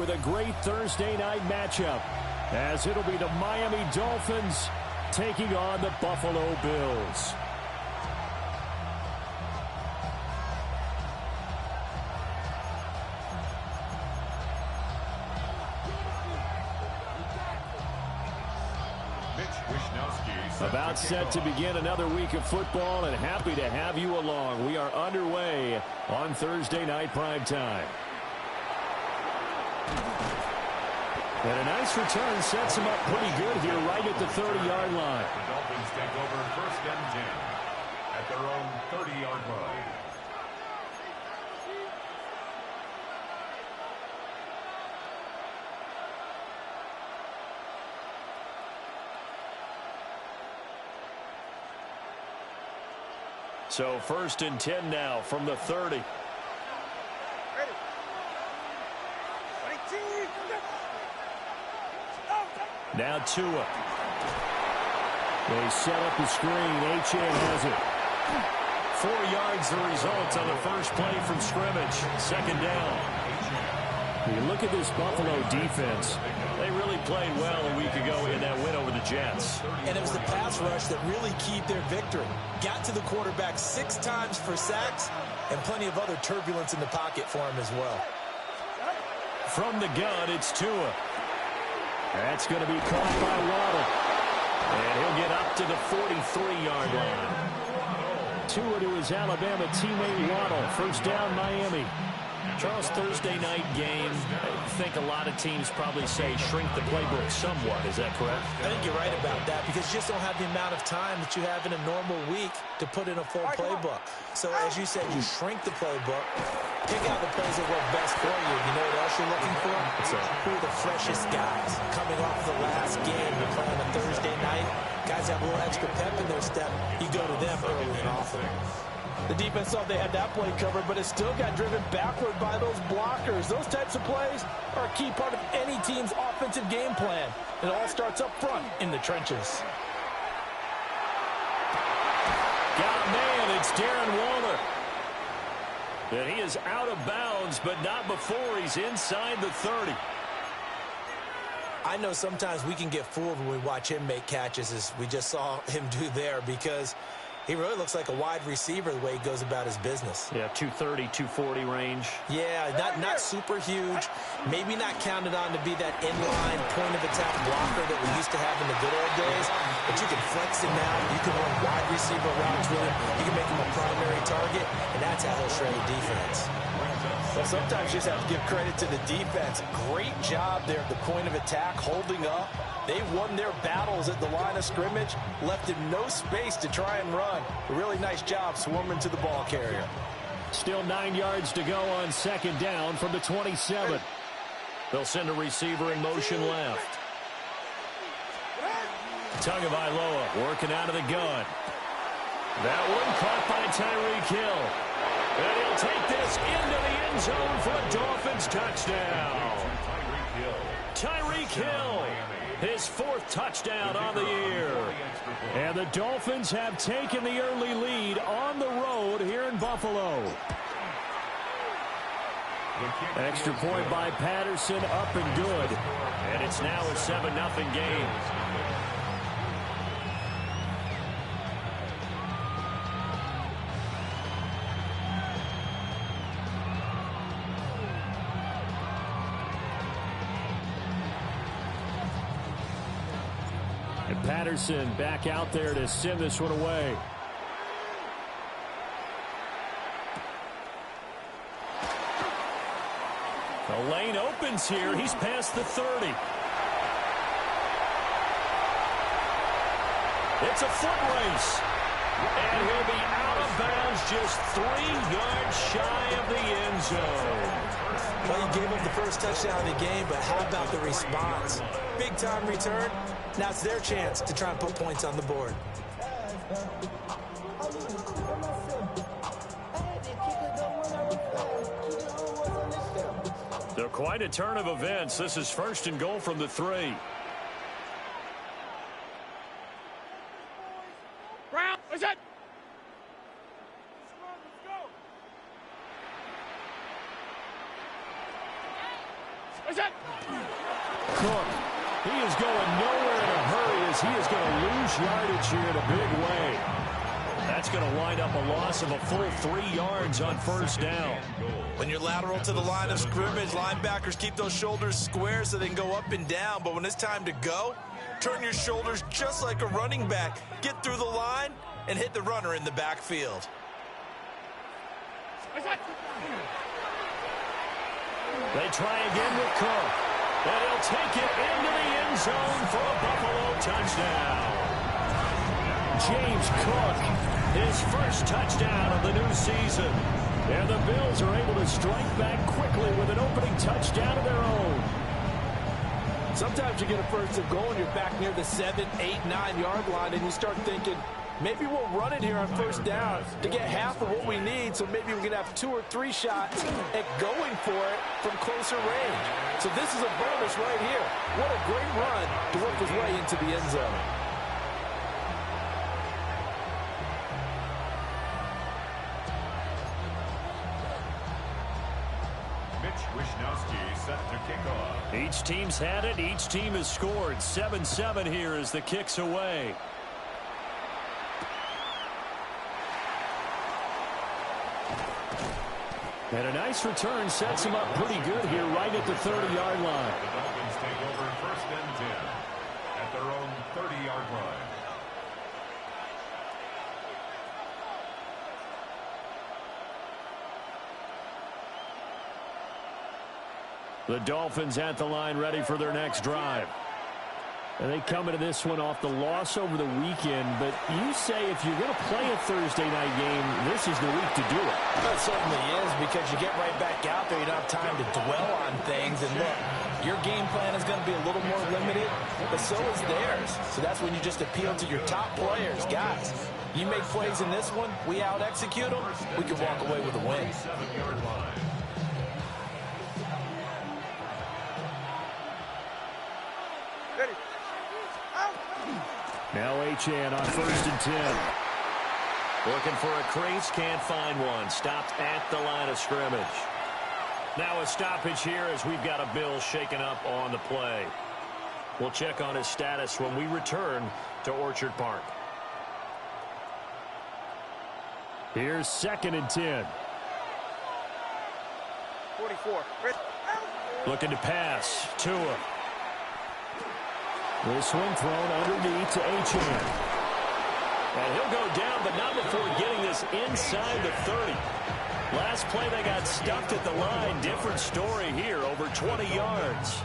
with a great Thursday night matchup, as it'll be the Miami Dolphins taking on the Buffalo Bills. About set to begin another week of football, and happy to have you along. We are underway on Thursday night primetime. And a nice return sets him up pretty good here right at the 30-yard line. The Dolphins take over 1st and 10 at their own 30-yard line. So 1st and 10 now from the 30. Now Tua. They set up the screen. Achane has it. 4 yards the result on the first play from scrimmage. 2nd down. You look at this Buffalo defense. They really played well a week ago in that win over the Jets. And it was the pass rush that really keyed their victory. Got to the quarterback 6 times for sacks and plenty of other turbulence in the pocket for him as well. From the gun, it's Tua. That's going to be caught by Waddle. And he'll get up to the 43-yard line. Tua to his Alabama teammate Waddle. 1st down, Miami. Charles, Thursday night game, I think a lot of teams probably say shrink the playbook somewhat. Is that correct? I think you're right about that because you just don't have the amount of time that you have in a normal week to put in a full playbook. So as you said, you shrink the playbook, pick out the plays that work best for you. You know what else you're looking for? Who are the freshest guys coming off the last game to play on a Thursday night? Guys have a little extra pep in their step. You go to them early and often. The defense thought they had that play covered, but it still got driven backward by those blockers. Those types of plays are a key part of any team's offensive game plan. It all starts up front in the trenches. Got a man, it's Darren Waller. And he is out of bounds, but not before he's inside the 30. I know sometimes we can get fooled when we watch him make catches, as we just saw him do there, because he really looks like a wide receiver the way he goes about his business. Yeah, 230, 240 range. Yeah, not super huge. Maybe not counted on to be that inline point-of-attack blocker that we used to have in the good old days. But you can flex him out. You can run wide receiver routes with him. You can make him a primary target, and that's how he'll shred a defense. Well, sometimes you just have to give credit to the defense. Great job there at the point of attack, holding up. They won their battles at the line of scrimmage, left him no space to try and run. A really nice job swarming to the ball carrier. Still 9 yards to go on 2nd down from the 27. They'll send a receiver in motion left. Tagovailoa working out of the gun. That one caught by Tyreek Hill. And he'll take this into the end zone for a Dolphins touchdown. Tyreek Hill, his 4th touchdown on the year. And the Dolphins have taken the early lead on the road here in Buffalo. Extra point by Patterson, up and good. And it's now a 7-0 game. And Patterson back out there to send this one away. The lane opens here. He's past the 30. It's a foot race. And he'll be out of bounds just 3 yards shy of the end zone. Well, he gave up the first touchdown of the game, but how about the response? Big-time return. Now it's their chance to try and put points on the board. They're quite a turn of events. This is 1st and goal from the 3. Brown, is it? Let's Cook, he is going nowhere in a hurry as he is going to lose yardage here in a big way. That's going to wind up a loss of a full 3 yards on first down. When you're lateral to the line of scrimmage, linebackers keep those shoulders square so they can go up and down. But when it's time to go, turn your shoulders just like a running back. Get through the line and hit the runner in the backfield. They try again with Cook. And he'll take it into the end zone for a Buffalo touchdown. James Cook, his first touchdown of the new season. And the Bills are able to strike back quickly with an opening touchdown of their own. Sometimes you get a first and goal and you're back near the 7, 8, 9-yard line, and you start thinking, maybe we'll run it here on first down to get half of what we need, so maybe we can have 2 or 3 shots at going for it from closer range. So this is a bonus right here. What a great run to work his way into the end zone. Mitch Wishnowsky set to kick off. Each team's had it. Each team has scored. 7-7 here as the kick's away. And a nice return sets him up pretty good here right at the 30-yard line. The Dolphins take over first and 10 at their own 30-yard line. The Dolphins at the line ready for their next drive. And they come into this one off the loss over the weekend, but you say if you're going to play a Thursday night game, this is the week to do it. Well, it certainly is, because you get right back out there. You don't have time to dwell on things. And look, your game plan is going to be a little more limited, but so is theirs. So that's when you just appeal to your top players. Guys, you make plays in this one, we out-execute them, we can walk away with a win. 7-yard line. Now Achane on first and 10. Looking for a crease, can't find one. Stopped at the line of scrimmage. Now a stoppage here as we've got a Bill shaken up on the play. We'll check on his status when we return to Orchard Park. Here's second and 10. 44. Looking to pass. Tua. This one thrown underneath to Achane. And he'll go down, but not before getting this inside the 30. Last play, they got stuffed at the line. Different story here, over 20 yards.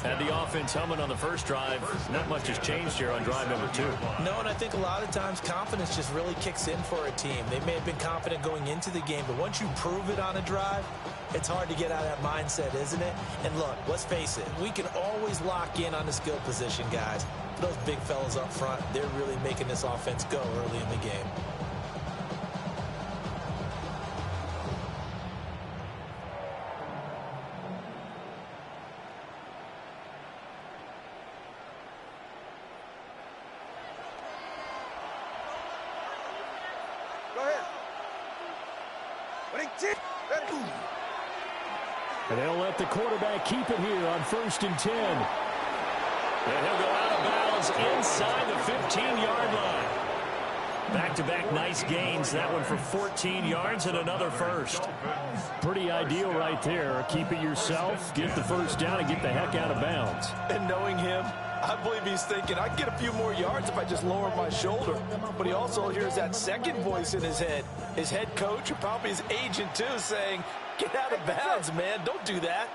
And the offense humming on the first drive. Not much has changed here on drive number 2. No, and I think a lot of times confidence just really kicks in for a team. They may have been confident going into the game, but once you prove it on a drive, it's hard to get out of that mindset, isn't it? And look, let's face it, we can always lock in on the skill position, guys. But those big fellas up front, they're really making this offense go early in the game. Go ahead. Winning team. Ready. And they'll let the quarterback keep it here on first and 10. And he'll go out of bounds inside the 15-yard line. Back-to-back nice gains. That one for 14 yards and another first. Pretty ideal right there. Keep it yourself, get the first down, and get the heck out of bounds. And knowing him, I believe he's thinking, I can get a few more yards if I just lower my shoulder. But he also hears that second voice in his head. His head coach, or probably his agent too, saying, get out of bounds, man. Don't do that.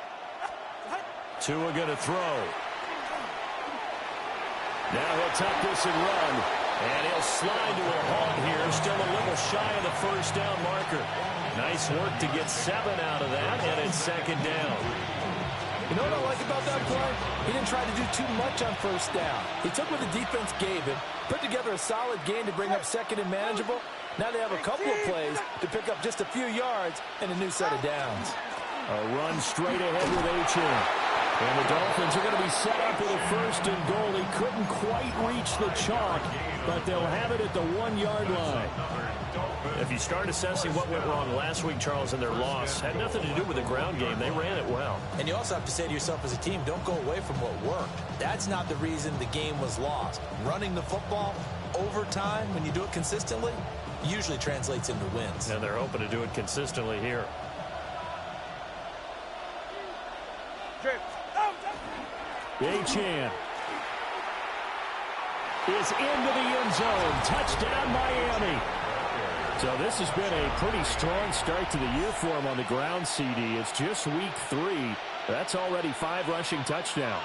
Tua going to throw. Now he'll tuck this and run. And he'll slide to a halt here. Still a little shy of the first down marker. Nice work to get 7 out of that, and it's second down. You know what I like about that play? He didn't try to do too much on first down. He took what the defense gave him, put together a solid game to bring up second and manageable. Now they have a couple of plays to pick up just a few yards and a new set of downs. A run straight ahead with Achane. And the Dolphins are going to be set up with a 1st and goal. He couldn't quite reach the chalk, but they'll have it at the 1-yard line. If you start assessing what went wrong last week, Charles, in their loss, had nothing to do with the ground game. They ran it well. And you also have to say to yourself as a team, don't go away from what worked. That's not the reason the game was lost. Running the football over time, when you do it consistently, usually translates into wins. And they're hoping to do it consistently here. Achane is into the end zone. Touchdown, Miami. So this has been a pretty strong start to the year for him on the ground, CD. It's just week 3. That's already 5 rushing touchdowns.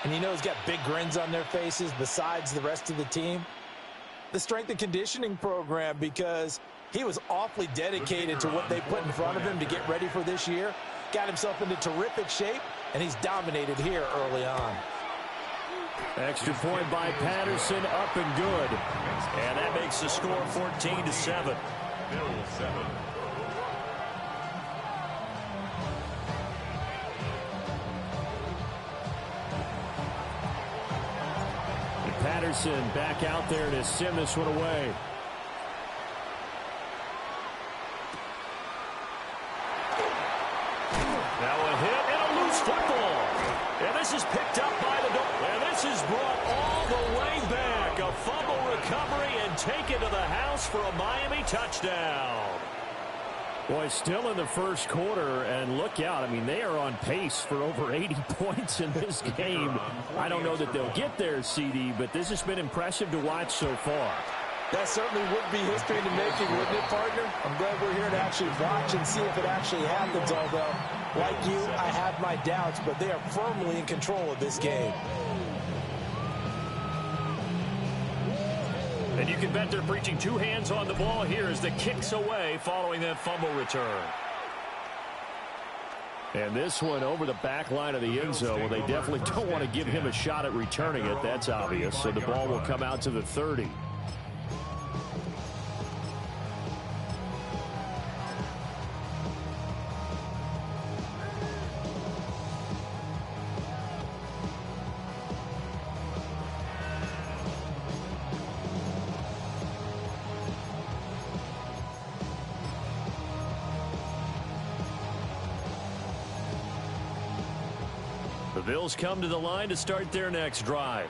And you know he's got big grins on their faces besides the rest of the team. The strength and conditioning program, because he was awfully dedicated to what they put in front of him to get ready for this year. Got himself into terrific shape, and he's dominated here early on. Extra point by Patterson, up and good. And that makes the score 14-7. Bills 7. Patterson back out there to send this one away. Now a hit and a loose football. And this is picked up by the Dolphins. And this is brought all the way back. A fumble recovery and taken to the house for a Miami touchdown. Boy, still in the first quarter, and look out. I mean, they are on pace for over 80 points in this game. I don't know that they'll get there, CD, but this has been impressive to watch so far. That certainly would be history in the making, wouldn't it, partner? I'm glad we're here to actually watch and see if it actually happens, although, like you, I have my doubts, but they are firmly in control of this game. And you can bet they're preaching 2 hands on the ball here as the kick's away following that fumble return. And this one over the back line of the end zone. Well, they definitely don't want to give him a shot at returning it. That's obvious. So the ball will come out to the 30. The Bills come to the line to start their next drive.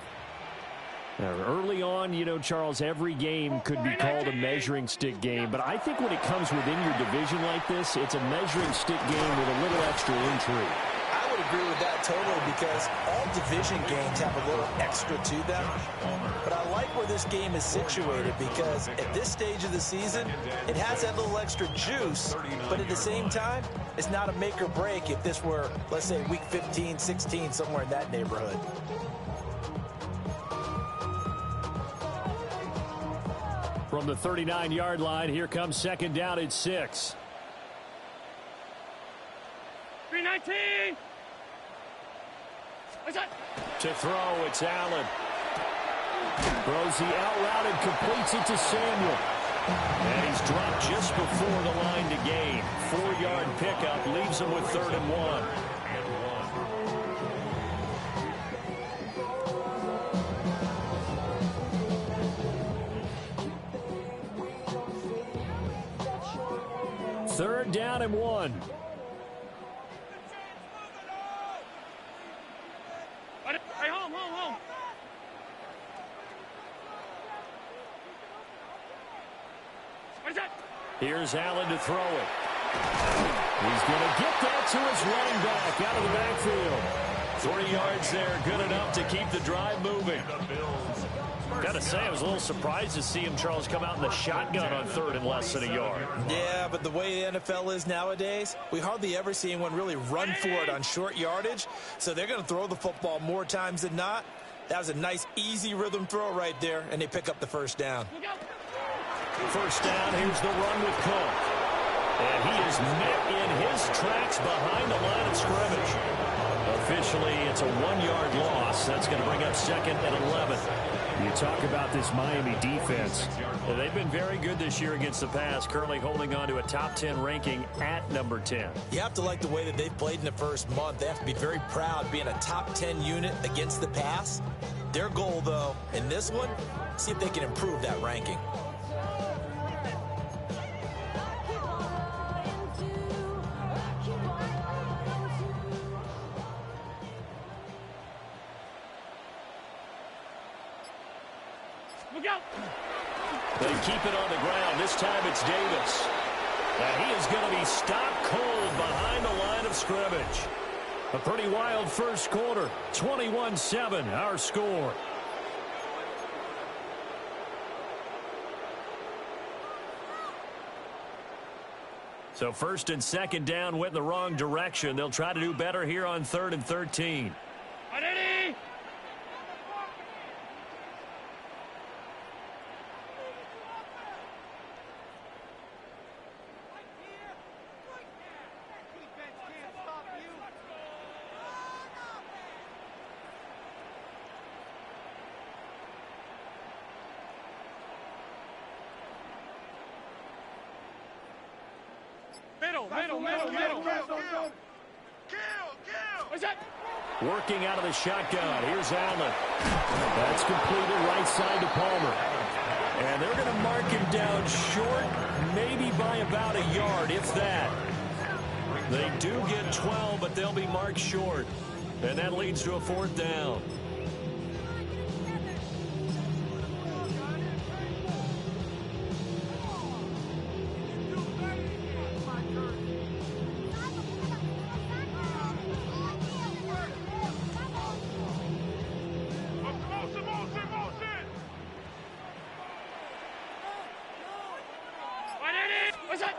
Now, early on, you know, Charles, every game could be called a measuring stick game. But I think when it comes within your division like this, it's a measuring stick game with a little extra intrigue. I would agree with that totally, because all division games have a little extra to them. But I like where this game is situated, because at this stage of the season, it has that little extra juice, but at the same time, it's not a make or break if this were, let's say, week 15, 16, somewhere in that neighborhood. From the 39-yard line, here comes second down at 6. 319. To throw, it's Allen. Throws the out route and completes it to Samuel. And he's dropped just before the line to gain. 4-yard pickup leaves him with 3rd and 1. Third down and 1. Hey, home. What is that? Here's Allen to throw it. He's going to get that to his running back out of the backfield. 3 yards there, good enough to keep the drive moving. Got to say, I was a little surprised to see him, Charles, come out in the shotgun on 3rd and less than a yard. Yeah, but the way the NFL is nowadays, we hardly ever see anyone really run for it on short yardage. So they're going to throw the football more times than not. That was a nice, easy rhythm throw right there, and they pick up the first down. First down, here's the run with Cook. And he is met in his tracks behind the line of scrimmage. Officially, it's a 1-yard loss. That's going to bring up 2nd and 11. You talk about this Miami defense. They've been very good this year against the pass, currently holding on to a top 10 ranking at number 10. You have to like the way that they've played in the first month. They have to be very proud being a top 10 unit against the pass. Their goal, though, in this one, see if they can improve that ranking. Look out! They keep it on the ground. This time it's Davis. And he is going to be stopped cold behind the line of scrimmage. A pretty wild first quarter. 21-7, our score. So first and second down went in the wrong direction. They'll try to do better here on 3rd and 13. Ready? Middle. What's that? Working out of the shotgun. Here's Allen. That's completed right side to Palmer. And they're going to mark him down short, maybe by about a yard, if that. They do get 12, but they'll be marked short. And that leads to a 4th down. What's that?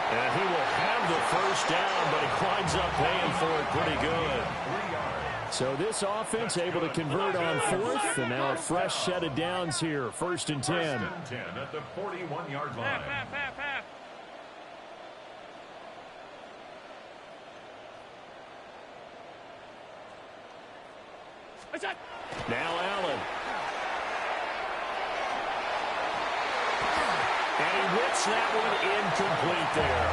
And he will have the first down, but he winds up paying for it pretty good. So this offense able to convert on 4th, and now a fresh set of downs here. 1st and 10. 1st and 10 at the 41-yard line. Half. What's that? Now Allen. And he whips that one incomplete there.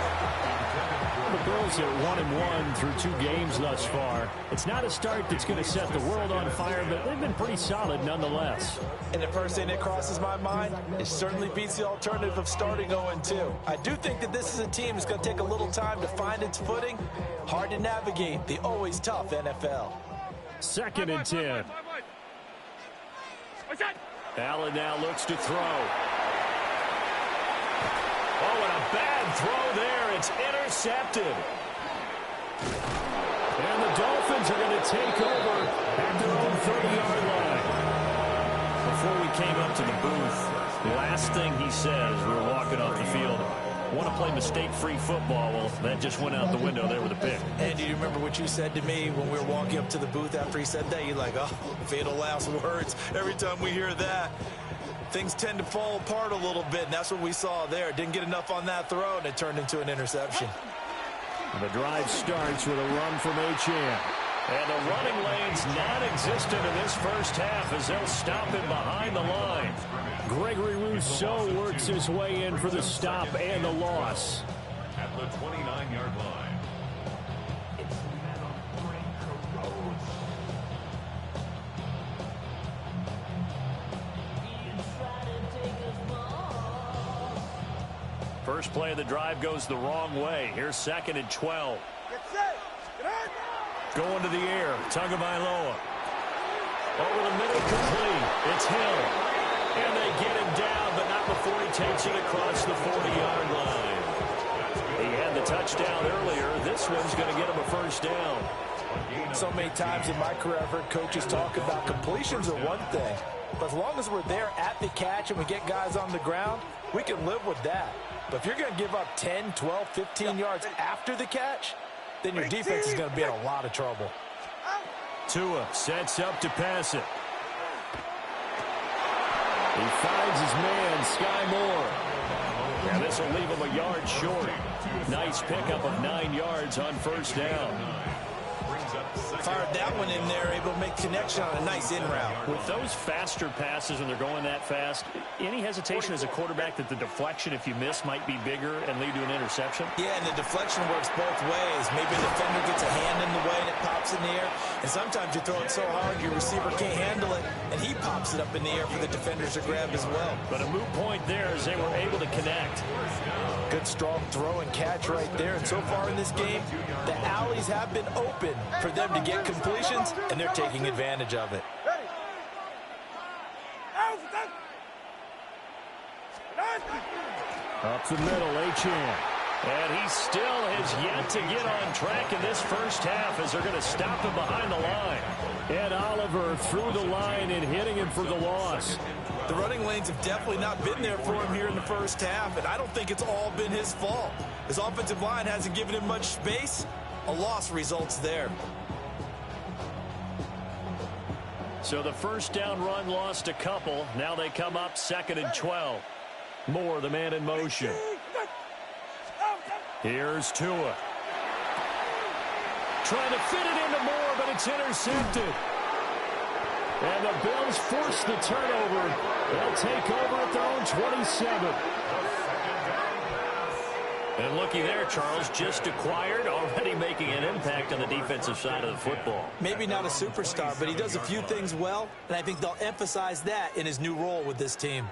The Bills are 1-1 through 2 games thus far. It's not a start that's going to set the world on fire, but they've been pretty solid nonetheless. And the first thing that crosses my mind, it certainly beats the alternative of starting 0-2. I do think that this is a team that's going to take a little time to find its footing. Hard to navigate the always tough NFL. 2nd and 10. What's that? Allen now looks to throw. Oh, and a bad throw there. It's intercepted. And the Dolphins are going to take over at their own 30-yard line. Before we came up to the booth, the last thing he says, we were walking off the field, want to play mistake-free football. Well, that just went out the window there with a pick. And do you remember what you said to me when we were walking up to the booth after he said that? You're like, oh, fatal last words. Every time we hear that, things tend to fall apart a little bit, and that's what we saw there. Didn't get enough on that throw, and it turned into an interception. The drive starts with a run from Achane. And the running lane's non-existent in this first half as they'll stop him behind the line. Gregory Rousseau works his way in for the stop and the loss. At the 29-yard line. First play of the drive goes the wrong way. Here's 2nd and 12. Going to the air. Tagovailoa. Over the middle, complete. It's Hill. And they get him down, but not before he takes it across the 40-yard line. He had the touchdown earlier. This one's going to get him a first down. So many times in my career, I've heard coaches talk about completions are one thing. But as long as we're there at the catch and we get guys on the ground, we can live with that. But if you're going to give up 10, 12, 15 yards after the catch, then your defense is going to be in a lot of trouble. Tua sets up to pass it. He finds his man, Sky Moore. And this will leave him a yard short. Nice pickup of 9 yards on first down. brings up second. Fired that one in there, able to make connection on a nice in route. With those faster passes when they're going that fast, any hesitation as a quarterback that the deflection, if you miss, might be bigger and lead to an interception? Yeah, and the deflection works both ways. Maybe the defender gets a hand in the way and it pops in the air. And sometimes you throw it so hard your receiver can't handle it, and he pops it up in the air for the defenders to grab as well. But a moot point there as they were able to connect. Good strong throw and catch right there. And so far in this game, the alleys have been open for them to get completions, and they're taking advantage of it. Up the middle, Achane. And he still has yet to get on track in this first half as they're going to stop him behind the line. Ed Oliver through the line and hitting him for the loss. The running lanes have definitely not been there for him here in the first half, and I don't think it's all been his fault. His offensive line hasn't given him much space. A loss results there. So the first down run lost a couple. Now they come up 2nd and 12. Moore, the man in motion. Here's Tua. Trying to fit it into Moore, but it's intercepted. And the Bills force the turnover. They'll take over at their own 27. And looky there, Charles, just acquired, already making an impact on the defensive side of the football. Maybe not a superstar, but he does a few things well, and I think they'll emphasize that in his new role with this team.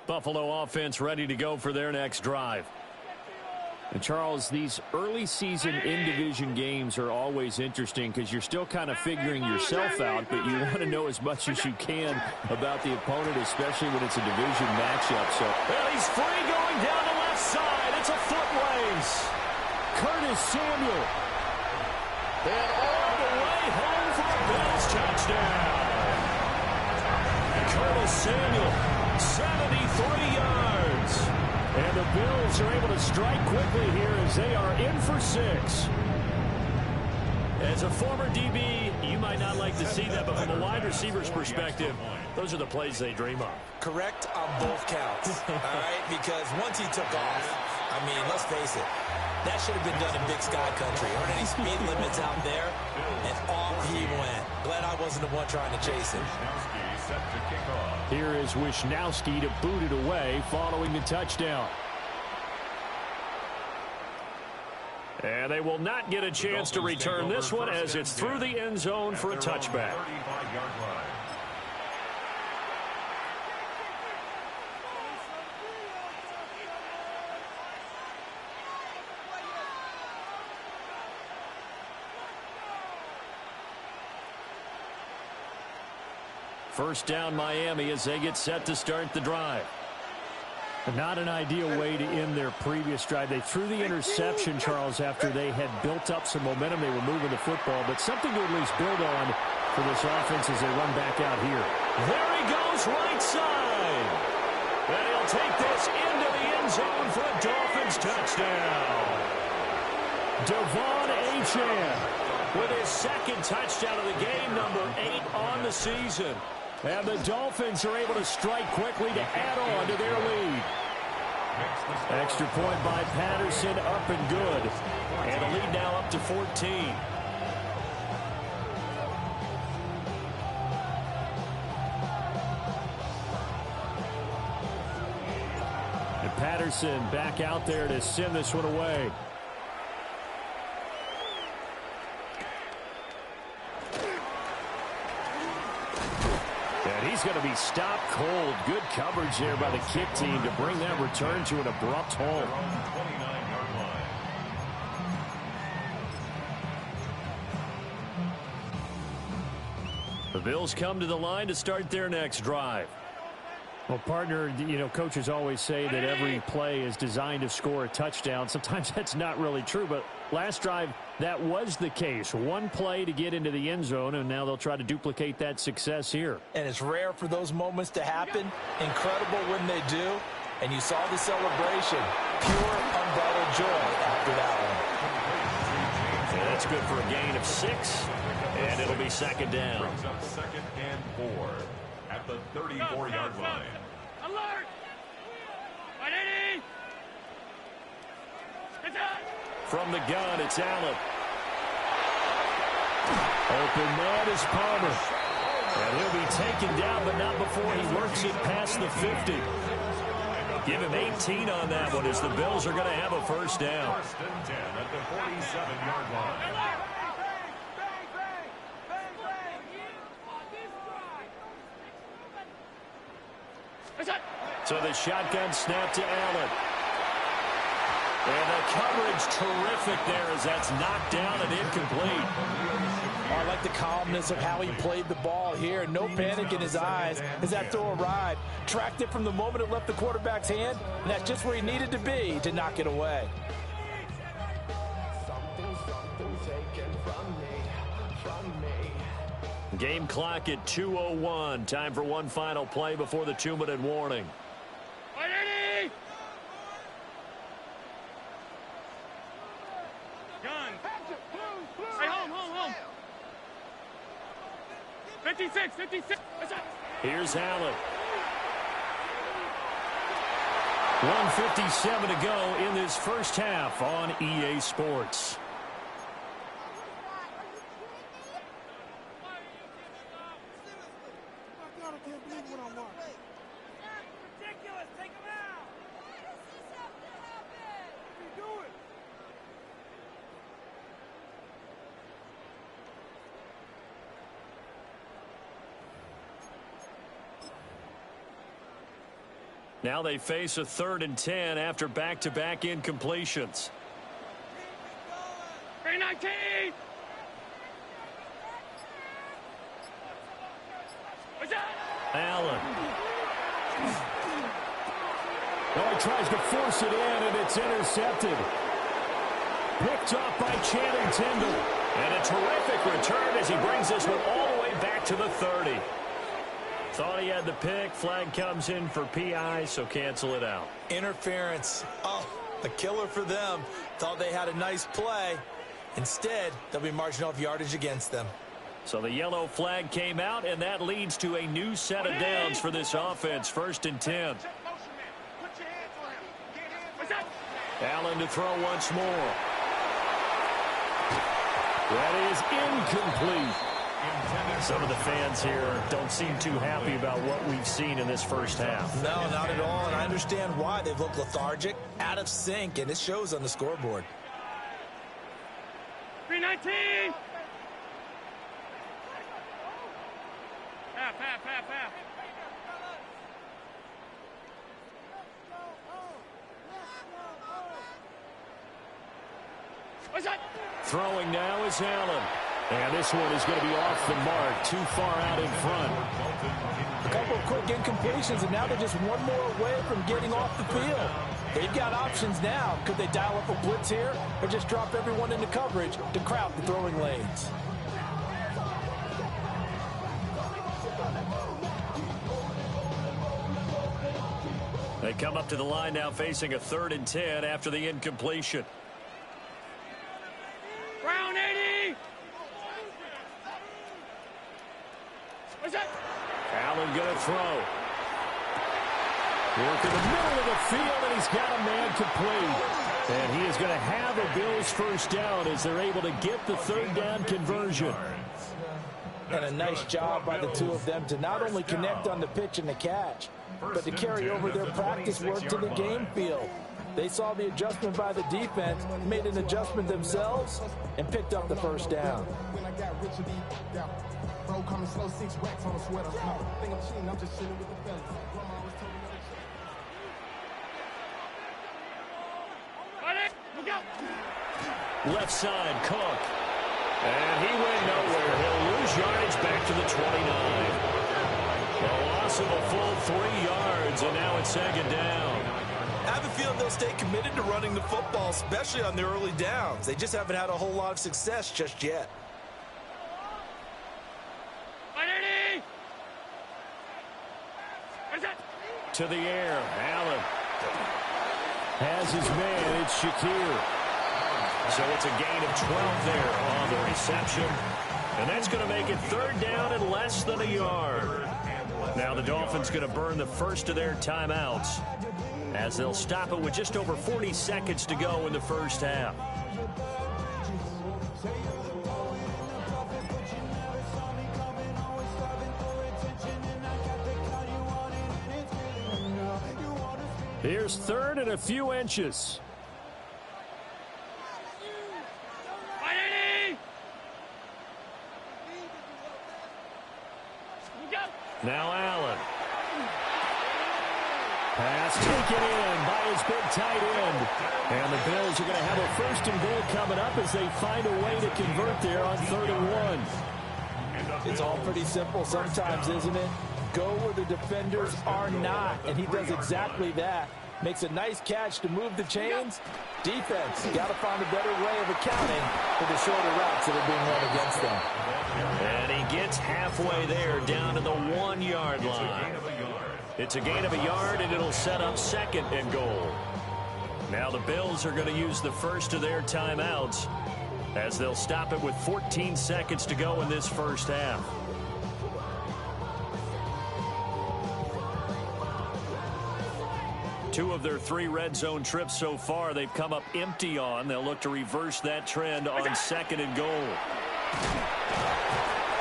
Buffalo offense ready to go for their next drive. And Charles, these early season in-division games are always interesting because you're still kind of figuring yourself out, but you want to know as much as you can about the opponent, especially when it's a division matchup. So, well, he's free going down the left side. It's a foot race. Curtis Samuel. And all the way home for a Bills touchdown. Curtis Samuel, 73 yards. And the Bills are able to strike quickly here as they are in for 6. As a former DB, you might not like to see that, but from a wide receiver's perspective, those are the plays they dream of. Correct on both counts, all right? Because once he took off, I mean, let's face it, that should have been done in Big Sky Country. Aren't any speed limits out there? And off he went. Glad I wasn't the one trying to chase him. Here is Wishnowski to boot it away following the touchdown. And they will not get a chance to return this one as it's through the end zone for a touchback. First down Miami as they get set to start the drive. Not an ideal way to end their previous drive. They threw the interception, Charles, after they had built up some momentum. They were moving the football, but something to at least build on for this offense as they run back out here. There he goes, right side. And he'll take this into the end zone for a Dolphins touchdown. Devon Achane with his second touchdown of the game, number 8 on the season. And the Dolphins are able to strike quickly to add on to their lead. Extra point by Patterson, up and good. And the lead now up to 14. And Patterson back out there to send this one away. He's going to be stopped cold. Good coverage there by the kick team to bring that return to an abrupt halt. The Bills come to the line to start their next drive. Well, partner, you know, coaches always say that every play is designed to score a touchdown. Sometimes that's not really true, but last drive, that was the case. One play to get into the end zone, and now they'll try to duplicate that success here. And it's rare for those moments to happen. Incredible when they do. And you saw the celebration. Pure, unbridled joy after that one. And That's good for a gain of 6, and it'll be second down. Brings up 2nd and 4 at the 34-yard line. Alert! 180! It's out! From the gun, it's Allen. Open man is Palmer. And he'll be taken down, but not before he works it past the 50. Give him 18 on that one as the Bills are going to have a first down. 1st and 10 at the 47-yard line. So the shotgun snap to Allen. And the coverage terrific there as that's knocked down and incomplete. Oh, I like the calmness of how he played the ball here. No panic in his eyes as that throw arrived. Tracked it from the moment it left the quarterback's hand, and that's just where he needed to be to knock it away. Game clock at 2:01. Time for one final play before the 2-minute warning. 180! Gun. Hey, home. 56. Here's Allen. 1:57 to go in this first half on EA Sports. Now they face a 3rd and 10 after back-to-back incompletions. 319! Allen. Oh, he tries to force it in, and it's intercepted. Picked off by Channing Tindall. And a terrific return as he brings this one all the way back to the 30. Thought he had the pick. Flag comes in for PI, so cancel it out. Interference. Oh, a killer for them. Thought they had a nice play. Instead, they'll be marching off yardage against them. So the yellow flag came out, and that leads to a new set of downs for this offense. 1st and 10. Allen to throw once more. That is incomplete. Some of the fans here don't seem too happy about what we've seen in this first half. No, not at all, and I understand why. They've looked lethargic, out of sync, and it shows on the scoreboard. 319! Half. What's that? Throwing now is Allen. And this one is going to be off the mark, too far out in front. A couple of quick incompletions, and now they're just one more away from getting off the field. They've got options now. Could they dial up a blitz here or just drop everyone into coverage to crowd the throwing lanes? They come up to the line now facing a 3rd and 10 after the incompletion. Round 80! What's that? Allen going to throw. Work in the middle of the field, and he's got a man complete. And he is going to have a Bills first down as they're able to get the 3rd down conversion. And a nice job by the two of them to not only connect on the pitch and the catch, but to carry over their practice work to the game field. They saw the adjustment by the defense, made an adjustment themselves, and picked up the first down. Left side, Cook. And he went nowhere. He'll lose yardage back to the 29. A loss of a full 3 yards, and now it's 2nd down. I have a feeling they'll stay committed to running the football, especially on their early downs. They just haven't had a whole lot of success just yet. 180! What's that? To the air, Allen has his man. It's Shakir. So it's a gain of 12 there on the reception. And that's going to make it third down and less than a yard. Now the Dolphins going to burn the first of their timeouts as they'll stop it with just over 40 seconds to go in the first half. Here's third and a few inches. Now Allen. Pass taken in by his big tight end. And the Bills are going to have a first and goal coming up as they find a way to convert there on 3rd and 1. It's all pretty simple sometimes, isn't it? Go where the defenders are not, and he does exactly that. Makes a nice catch to move the chains. Defense, got to find a better way of accounting for the shorter routes that are being run against them. And he gets halfway there, down to the 1-yard line. It's a gain of a yard, and it'll set up 2nd and goal. Now the Bills are going to use the first of their timeouts as they'll stop it with 14 seconds to go in this first half. Two of their 3 red zone trips so far they've come up empty on. They'll look to reverse that trend on 2nd and goal.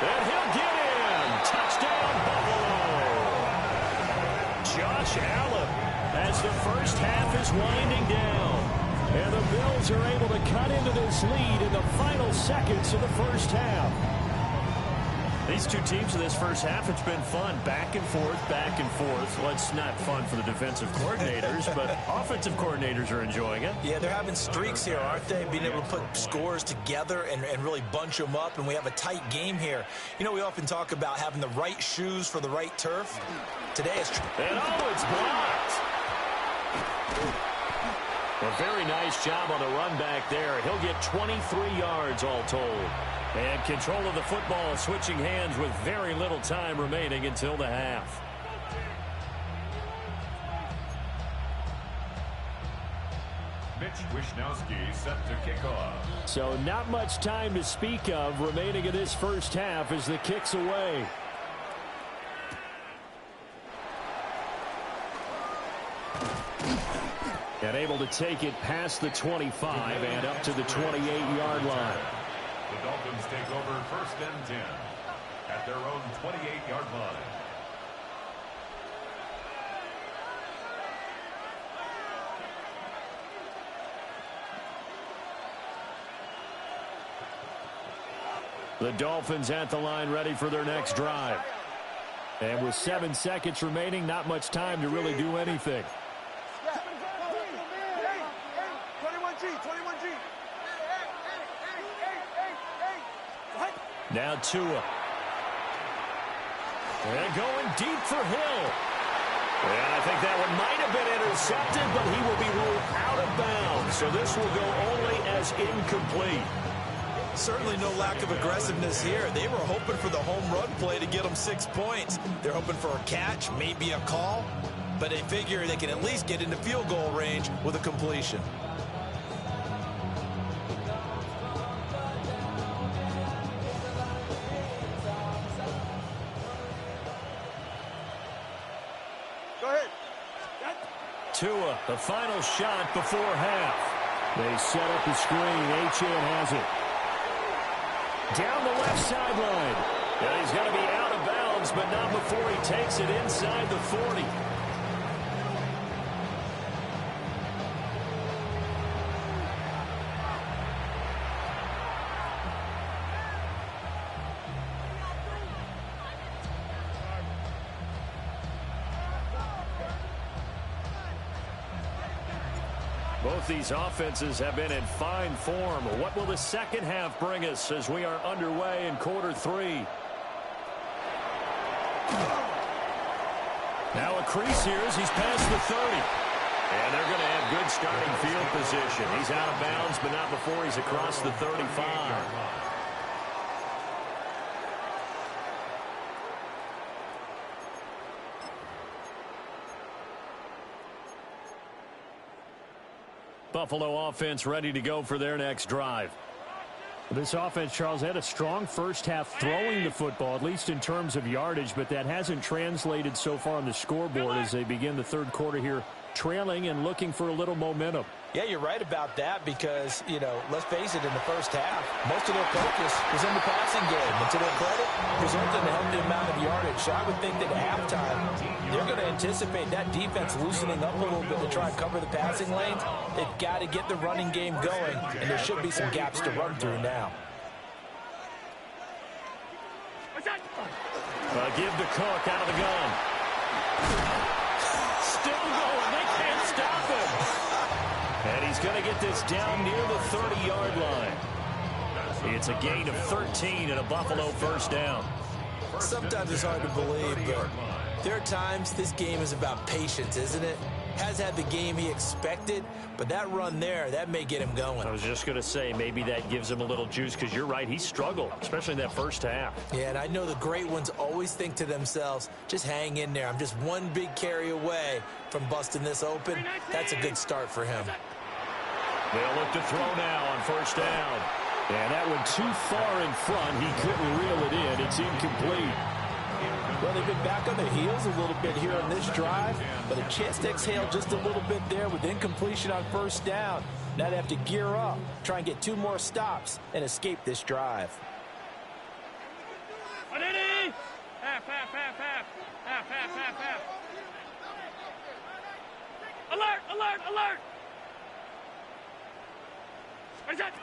And he'll get in. Touchdown, Buffalo. Josh Allen as the first half is winding down. And the Bills are able to cut into this lead in the final seconds of the first half. These two teams in this first half, it's been fun. Back and forth, back and forth. Well, it's not fun for the defensive coordinators, but offensive coordinators are enjoying it. Yeah, they're having streaks here, aren't they? Being able to put scores together and really bunch them up, and we have a tight game here. You know, we often talk about having the right shoes for the right turf. Today is... And it's blocked. A very nice job on the run back there. He'll get 23 yards all told. And control of the football switching hands with very little time remaining until the half. Mitch Wishnowsky set to kick off. So not much time to speak of remaining in this first half as the kick's away. And able to take it past the 25 and up to the 28-yard line. The Dolphins take over 1st and 10 at their own 28-yard line. The Dolphins at the line ready for their next drive. And with 7 seconds remaining, not much time to really do anything. 21G. Now Tua. And going deep for Hill. And I think that one might have been intercepted, but he will be ruled out of bounds. So this will go only as incomplete. Certainly no lack of aggressiveness here. They were hoping for the home run play to get them 6 points. They're hoping for a catch, maybe a call, but they figure they can at least get into field goal range with a completion. Tua, the final shot before half. They set up the screen. Achane has it. Down the left sideline. And he's going to be out of bounds, but not before he takes it inside the 40. Both these offenses have been in fine form. What will the second half bring us as we are underway in quarter 3? Now a crease here as he's past the 30. And they're going to have good starting field position. He's out of bounds, but not before he's across the 35. Buffalo offense ready to go for their next drive. This offense, Charles, had a strong first half throwing the football, at least in terms of yardage, but that hasn't translated so far on the scoreboard as they begin the third quarter here, trailing and looking for a little momentum. Yeah, you're right about that because, let's face it, in the first half, most of their focus was in the passing game. And to their credit, presenting a healthy amount of yardage. So I would think that at halftime, they're going to anticipate that defense loosening up a little bit to try and cover the passing lanes. They've got to get the running game going, and there should be some gaps to run through now. Give to Cook out of the gun. Still going. They can't stop him. And he's going to get this down near the 30-yard line. It's a gain of 13 and a Buffalo first down. Sometimes it's hard to believe, but there are times this game is about patience, isn't it? Has had the game he expected, but that run there, that may get him going. I was just going to say, maybe that gives him a little juice, because you're right, he struggled, especially in that first half. Yeah, and I know the great ones always think to themselves, just hang in there. I'm just one big carry away from busting this open. That's a good start for him. They'll look to throw now on first down. And that one too far in front. He couldn't reel it in. It's incomplete. Well, they've been back on their heels a little bit here on this drive, but a chance to exhale just a little bit there with incompletion on first down. Now they have to gear up, try and get 2 more stops, and escape this drive. Half. Alert! What is that?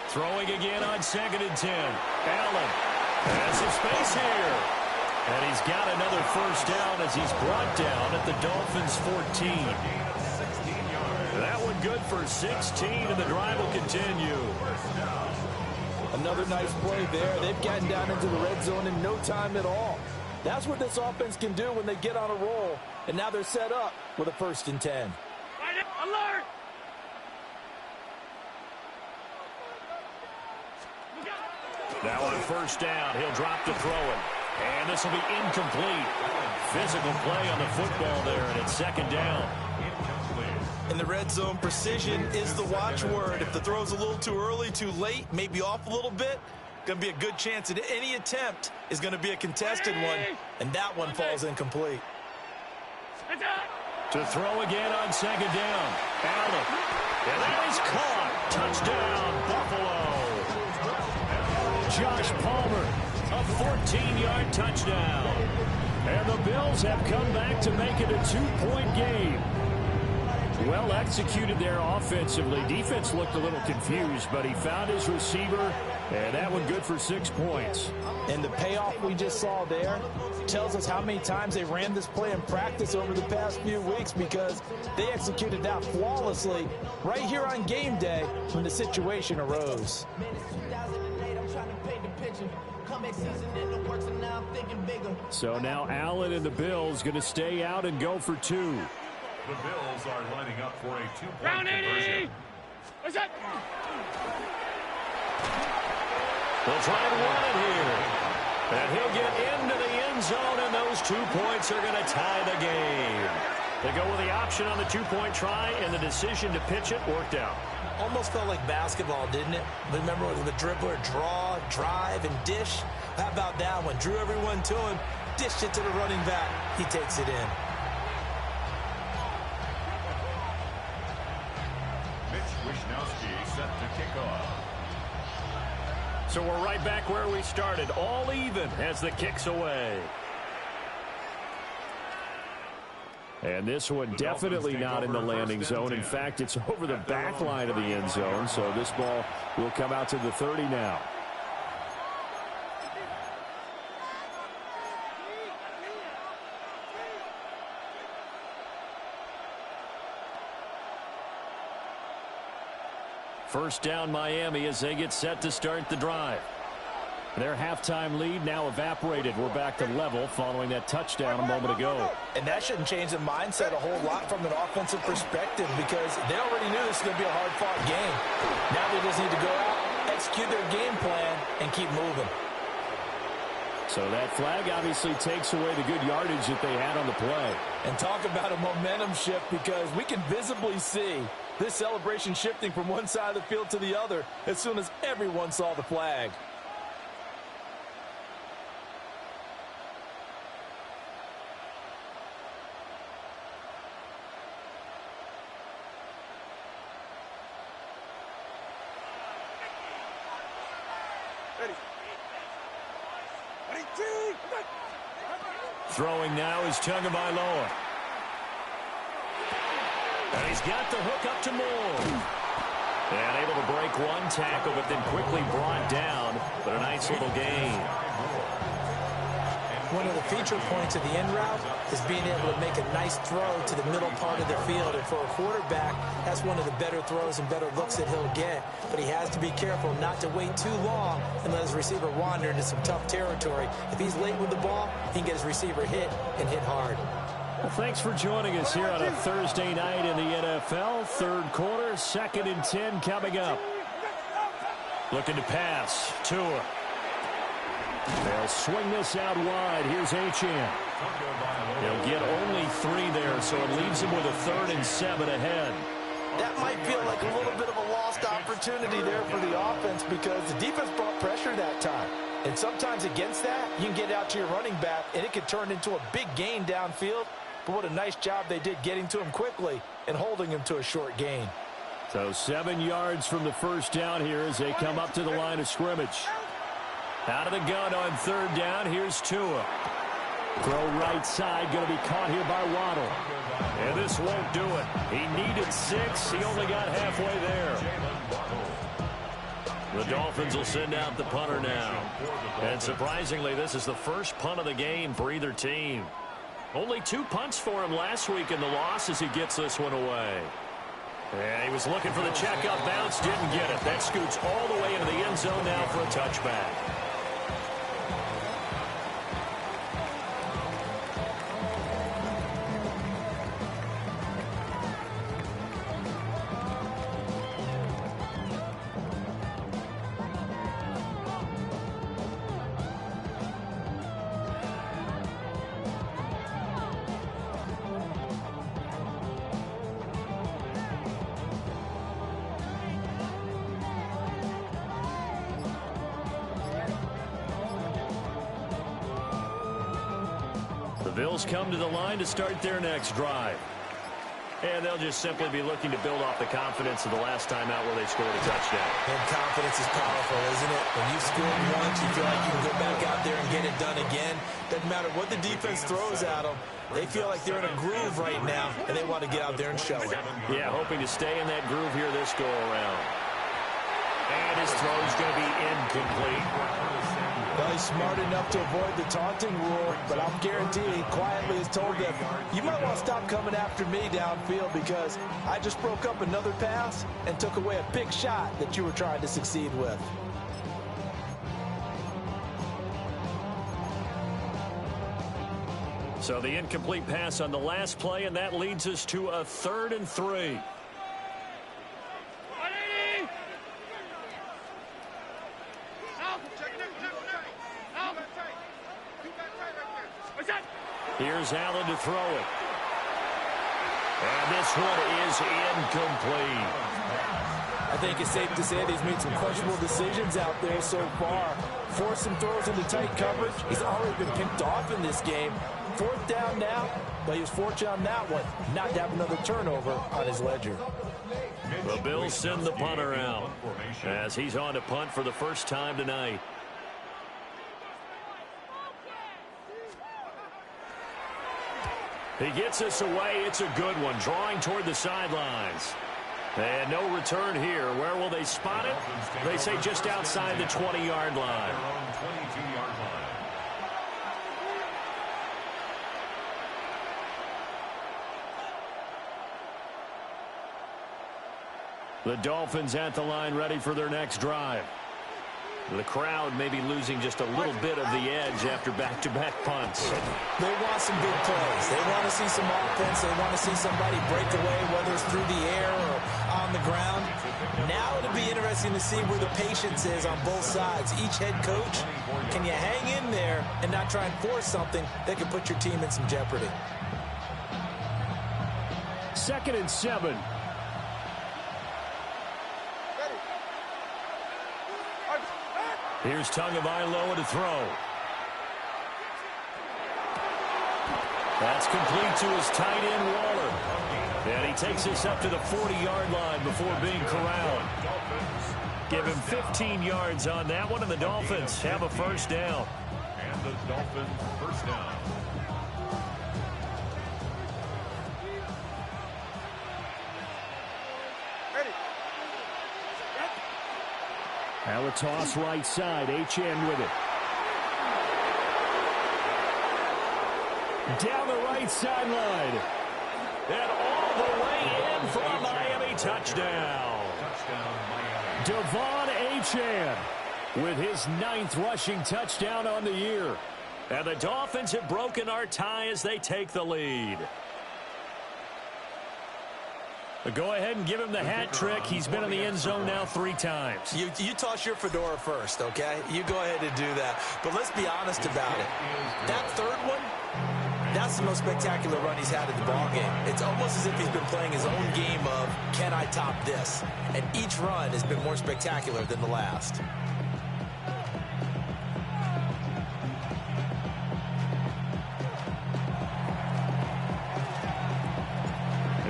Throwing again on 2nd and 10. Allen has some space here. And he's got another first down as he's brought down at the Dolphins' 14. That one good for 16, and the drive will continue. Another nice play there. They've gotten down into the red zone in no time at all. That's what this offense can do when they get on a roll. And now they're set up with a 1st and 10. Alert! Now on first down, he'll drop to throw it. And this will be incomplete. Physical play on the football there, and it's 2nd down. In the red zone, precision is the watchword. If the throw's a little too early, too late, maybe off a little bit, going to be a good chance that any attempt is going to be a contested one, and that one falls incomplete. To throw again on 2nd down. Allen. And that is caught. Touchdown, Buffalo. Josh Palmer. A 14-yard touchdown. And the Bills have come back to make it a 2-point game. Well executed there offensively. Defense looked a little confused, but he found his receiver, and that one good for 6 points. And the payoff we just saw there tells us how many times they ran this play in practice over the past few weeks, because they executed that flawlessly right here on game day when the situation arose. So now Allen and the Bills going to stay out and go for 2. The Bills are lining up for a 2-point Round 80! conversion. What's that? They'll try and run it here. And he'll get into the end zone, and those 2 points are going to tie the game. They go with the option on the 2-point try, and the decision to pitch it worked out. Almost felt like basketball, didn't it? Remember with the dribbler, draw, drive, and dish? How about that one? Drew everyone to him, dished it to the running back. He takes it in. Mitch Wishnowsky set to kick off. So we're right back where we started, all even as the kick's away. And this one definitely not in the landing zone. In fact, it's over the back line of the end zone. So this ball will come out to the 30 now. First down Miami as they get set to start the drive. Their halftime lead now evaporated. We're back to level following that touchdown a moment ago. And that shouldn't change the mindset a whole lot from an offensive perspective, because they already knew this was going to be a hard-fought game. Now they just need to go out, execute their game plan, and keep moving. So that flag obviously takes away the good yardage that they had on the play. And talk about a momentum shift, because we can visibly see This celebration shifting from one side of the field to the other as soon as everyone saw the flag. Throwing now is Tagovailoa. And he's got the hook up to Moore. And able to break one tackle, but then quickly brought down. But a nice little gain. One of the feature points of the end route is being able to make a nice throw to the middle part of the field. And for a quarterback, that's one of the better throws and better looks that he'll get. But he has to be careful not to wait too long and let his receiver wander into some tough territory. If he's late with the ball, he can get his receiver hit and hit hard. Well, thanks for joining us here on a Thursday night in the NFL. Third quarter, 2nd and 10 coming up. Looking to pass. Tua. They'll swing this out wide. Here's Achane. He'll get only 3 there, so it leaves him with a 3rd and 7 ahead. That might feel like a little bit of a lost opportunity there for the offense because the defense brought pressure that time. And sometimes against that, you can get out to your running back, and it can turn into a big gain downfield. But what a nice job they did getting to him quickly and holding him to a short gain. So 7 yards from the first down here as they come up to the line of scrimmage. Out of the gun on 3rd down. Here's Tua. Throw right side, going to be caught here by Waddle. And this won't do it. He needed 6. He only got halfway there. The Dolphins will send out the punter now. And surprisingly, this is the first punt of the game for either team. Only 2 punts for him last week in the loss as he gets this one away. And he was looking for the checkup bounce, didn't get it. That scoots all the way into the end zone now for a touchback. The Bills come to the line to start their next drive. And they'll just simply be looking to build off the confidence of the last time out where they scored a touchdown. And confidence is powerful, isn't it? When you've scored once, you feel like you can go back out there and get it done again. Doesn't matter what the defense throws at them. They feel like they're in a groove right now, and they want to get out there and show it. Yeah, hoping to stay in that groove here this go-around. And his throw is going to be incomplete. Well, he's smart enough to avoid the taunting rule, but I'll guarantee he quietly has told them, you might want to stop coming after me downfield because I just broke up another pass and took away a big shot that you were trying to succeed with. So the incomplete pass on the last play, and that leads us to a 3rd and 3. Here's Allen to throw it. And this one is incomplete. I think it's safe to say that he's made some questionable decisions out there so far. Forced some throws into tight coverage. He's already been picked off in this game. 4th down now, but he was fortunate on that one not to have another turnover on his ledger. The Bills send the punter out as he's on to punt for the first time tonight. He gets us away. It's a good one. Drawing toward the sidelines. And no return here. Where will they spot it? They say just outside the 20-yard line. The Dolphins at the line ready for their next drive. The crowd may be losing just a little bit of the edge after back-to-back punts. They want some big plays. They want to see some offense. They want to see somebody break away, whether it's through the air or on the ground. Now it'll be interesting to see where the patience is on both sides. Each head coach, can you hang in there and not try and force something that could put your team in some jeopardy? 2nd and 7. Here's Tagovailoa to throw. That's complete to his tight end, Waller. And he takes this up to the 40-yard line before being corralled. Give him 15 yards on that one, and the Dolphins have a first down. And the Dolphins first down. Now a toss right side. Achane with it. Down the right sideline. And all the way in for a Miami touchdown. Touchdown, Miami. Devon Achane with his 9th rushing touchdown on the year. And the Dolphins have broken our tie as they take the lead. But go ahead and give him the hat trick. He's been in the end zone now 3 times. You toss your fedora first, okay? You go ahead and do that. But let's be honest about it. That third one, that's the most spectacular run he's had in the ballgame. It's almost as if he's been playing his own game of, can I top this? And each run has been more spectacular than the last.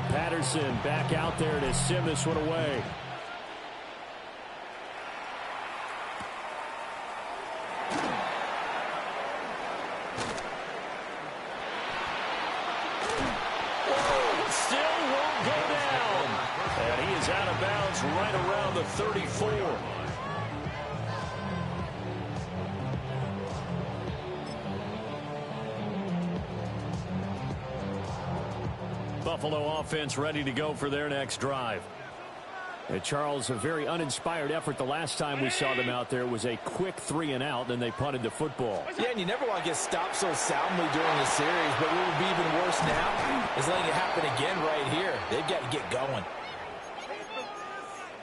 Patterson back out there to sim this one away. Still won't go down. And he is out of bounds right around the 34. Buffalo offense ready to go for their next drive. Charles, a very uninspired effort the last time we saw them out there was a quick 3 and out, then they punted the football. Yeah, and you never want to get stopped so soundly during the series, but what would be even worse now is letting it happen again right here. They've got to get going.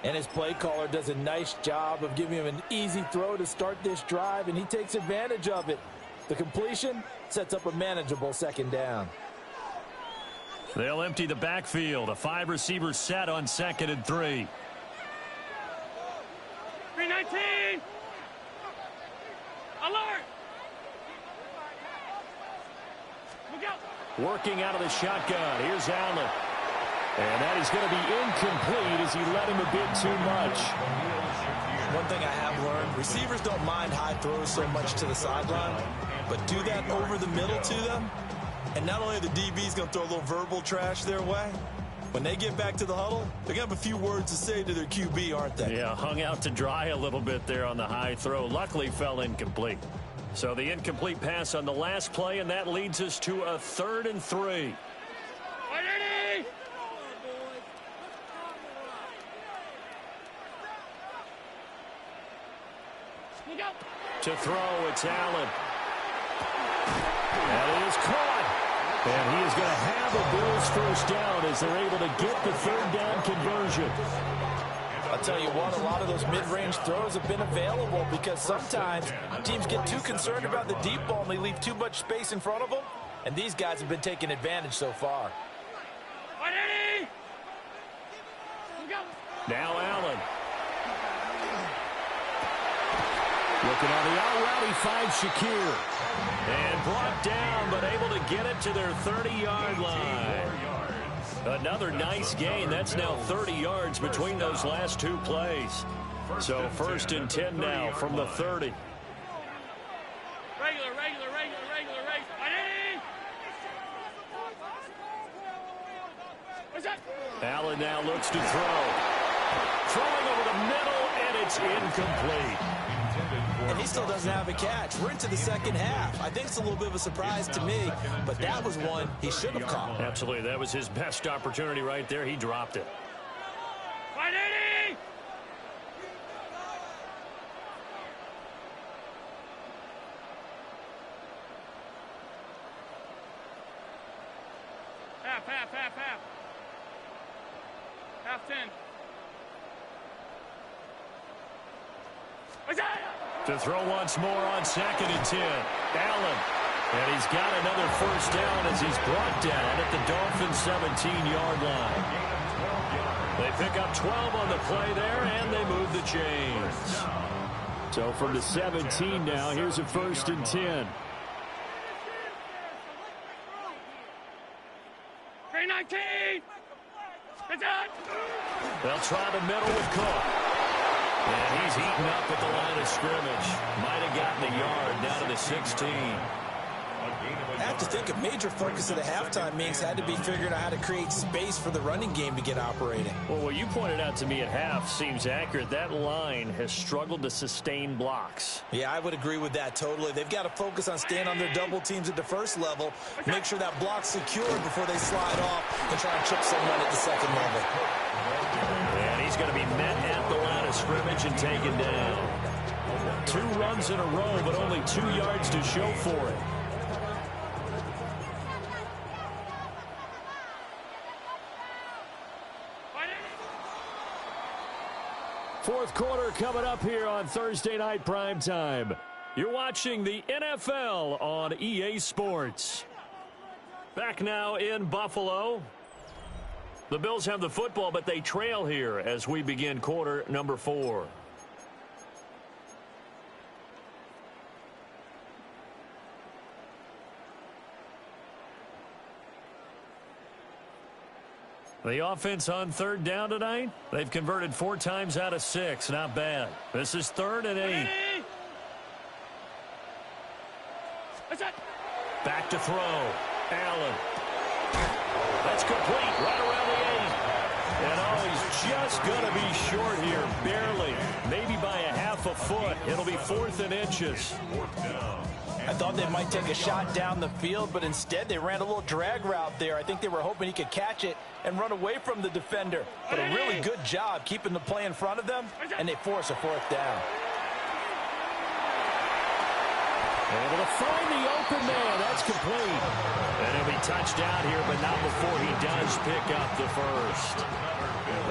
And his play caller does a nice job of giving him an easy throw to start this drive, and he takes advantage of it. The completion sets up a manageable second down. They'll empty the backfield. A 5-receiver set on 2nd and 3. 319. Alert. Look out. Working out of the shotgun. Here's Allen. And that is going to be incomplete as he let him a bit too much. One thing I have learned, receivers don't mind high throws so much to the sideline, but do that over the middle to them. And not only are the DBs going to throw a little verbal trash their way, when they get back to the huddle, they're going to have a few words to say to their QB, aren't they? Yeah, hung out to dry a little bit there on the high throw. Luckily fell incomplete. So the incomplete pass on the last play, and that leads us to a 3rd and 3. 180. Look out. To throw, it's Allen. That is caught. And he is going to have a Bills first down as they're able to get the 3rd down conversion. I'll tell you what, a lot of those mid-range throws have been available because sometimes teams get too concerned about the deep ball and they leave too much space in front of them. And these guys have been taking advantage so far. 180. Look out. Now Allen. Looking on the out route, he finds Shakir. And brought down, but able to get it to their 30-yard line. Another nice gain. That's now 30 yards between those last 2 plays. So 1st and 10 now from the 30. Regular. 180. What's that? Allen now looks to throw. Throwing over the middle, and it's incomplete. And he still doesn't have a catch. We're into the second half. I think it's a little bit of a surprise to me, but that was one he should have caught. Absolutely. That was his best opportunity right there. He dropped it. 180. Half. Half 10. What's that? To throw once more on 2nd and 10. Allen. And he's got another first down as he's brought down at the Dolphins' 17-yard line. They pick up 12 on the play there, and they move the chains. So from the 17 now, here's a 1st and 10. 319. It's out. They'll try the middle with Cook. And he's eaten up at the line of scrimmage. Might have gotten a yard down to the 16. I have to think a major focus of the halftime meetings had to be figuring out how to create space for the running game to get operating. Well, what you pointed out to me at half seems accurate. That line has struggled to sustain blocks. Yeah, I would agree with that totally. They've got to focus on staying on their double teams at the first level, make sure that block's secured before they slide off and try and chip someone at the second level. And he's going to be met at the line of scrimmage and taken down. 2 runs in a row, but only 2 yards to show for it. Fourth quarter coming up here on Thursday Night Primetime. You're watching the NFL on EA Sports. Back now in Buffalo. The Bills have the football, but they trail here as we begin quarter number 4. The offense on 3rd down tonight, they've converted 4 times out of 6. Not bad. This is 3rd and 8. Back to throw. Allen. That's complete. Right around the 8. And he's just going to be short here. Barely. Maybe by a half a foot. It'll be 4th and inches. I thought they might take a shot down the field, but instead they ran a little drag route there. I think they were hoping he could catch it and run away from the defender. But a really good job keeping the play in front of them, and they force a 4th down. Able to find the open man. That's complete. And he'll be touched down here, but not before he does pick up the first.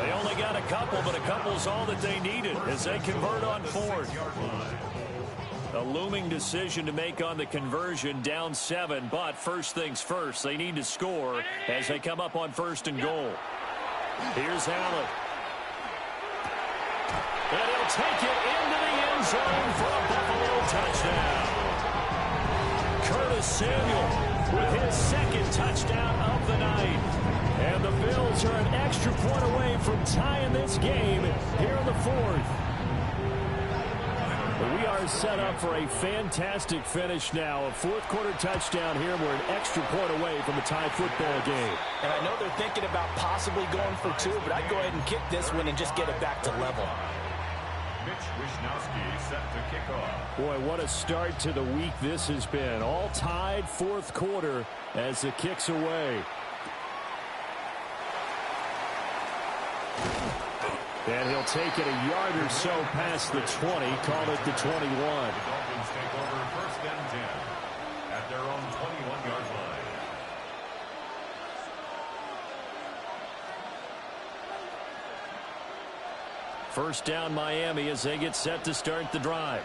They only got a couple, but a couple's all that they needed as they convert on 4th. A looming decision to make on the conversion, down 7, but first things first, they need to score as they come up on 1st and goal. Here's Allen. And he'll take it into the end zone for a Buffalo touchdown. Curtis Samuel with his 2nd touchdown of the night. And the Bills are an extra point away from tying this game here in the 4th. We are set up for a fantastic finish now. A 4th quarter touchdown here. We're an extra point away from a tie football game. And I know they're thinking about possibly going for 2, but I'd go ahead and kick this one and just get it back to level. Mitch Wishnowsky set to kick off. Boy, what a start to the week this has been. All tied 4th quarter as the kick's away. And he'll take it a yard or so past the 20, call it the 21. The Dolphins take over 1st and 10 at their own 21-yard line. First down Miami as they get set to start the drive.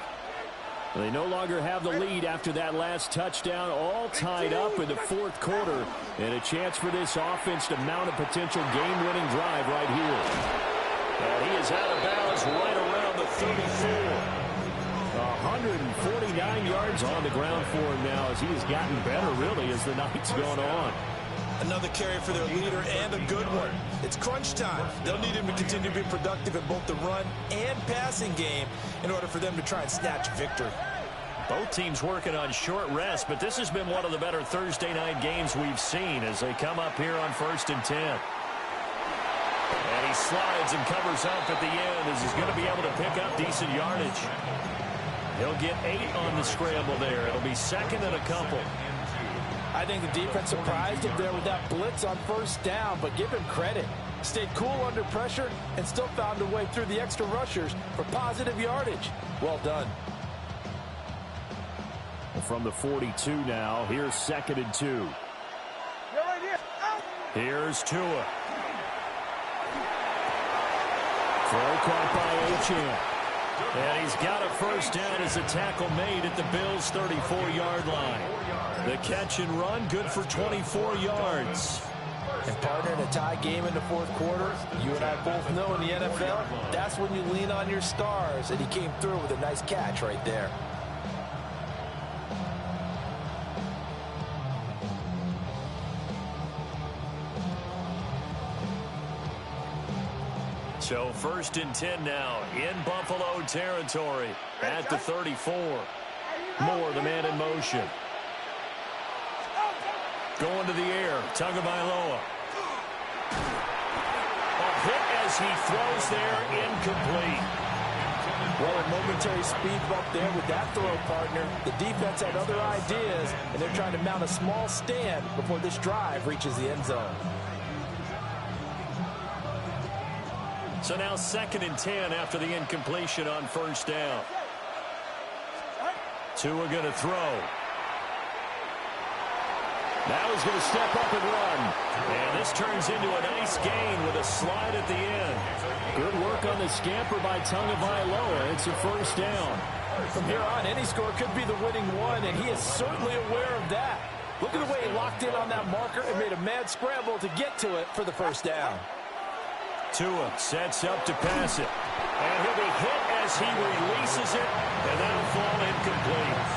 They no longer have the lead after that last touchdown, all tied up in the 4th quarter. And a chance for this offense to mount a potential game-winning drive right here. And he is out of bounds right around the 34. 149 yards on the ground for him now as he has gotten better, really, as the night's gone on. Another carry for their leader and a good one. It's crunch time. They'll need him to continue to be productive in both the run and passing game in order for them to try and snatch victory. Both teams working on short rest, but this has been one of the better Thursday night games we've seen as they come up here on 1st and 10. And he slides and covers up at the end as he's going to be able to pick up decent yardage. He'll get 8 on the scramble there. It'll be 2nd and a couple. I think the defense surprised him there with that blitz on 1st down, but give him credit. Stayed cool under pressure and still found a way through the extra rushers for positive yardage. Well done. From the 42 now, here's 2nd and 2. Here's Tua. Throw caught by Achane. And he's got a first down as a tackle made at the Bills' 34-yard line. The catch and run, good for 24 yards. And partner, in a tie game in the fourth quarter, you and I both know in the NFL, that's when you lean on your stars, and he came through with a nice catch right there. So 1st and 10 now in Buffalo territory at the 34. Moore, the man in motion. Going to the air, Tagovailoa. A hit as he throws there, incomplete. Well, a momentary speed bump there with that throw, partner. The defense had other ideas, and they're trying to mount a small stand before this drive reaches the end zone. So now 2nd and 10 after the incompletion on 1st down. Tua going to throw. Now he's going to step up and run. And this turns into a nice gain with a slide at the end. Good work on the scamper by Tagovailoa. It's a 1st down. From here on, any score could be the winning one, and he is certainly aware of that. Look at the way he locked in on that marker and made a mad scramble to get to it for the 1st down. Tua sets up to pass it. And he'll be hit as he releases it, and that'll fall incomplete.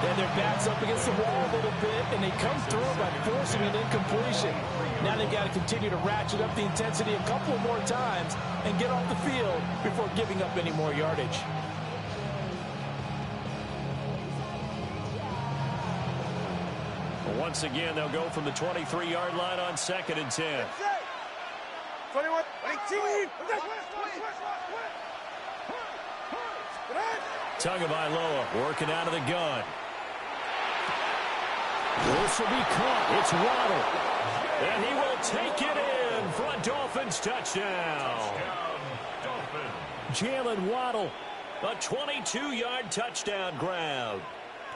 Then their back's up against the wall a little bit, and they come through by forcing an incompletion. Now they've got to continue to ratchet up the intensity a couple more times and get off the field before giving up any more yardage. Once again, they'll go from the 23-yard line on 2nd and 10. 21, 18. Tagovailoa working out of the gun. This will be caught. It's Waddle. And he will take it in for a Dolphins touchdown. Jalen Waddle. A 22-yard touchdown grab.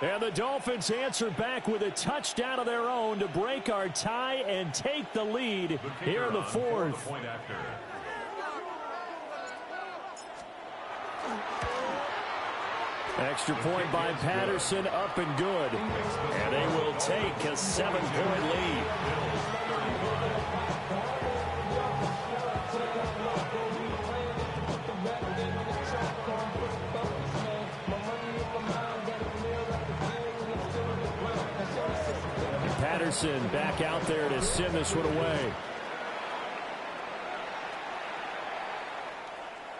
And the Dolphins answer back with a touchdown of their own to break our tie and take the lead here in the 4th. Extra point by Patterson, up and good. And they will take a 7-point lead. Patterson back out there to send this one away.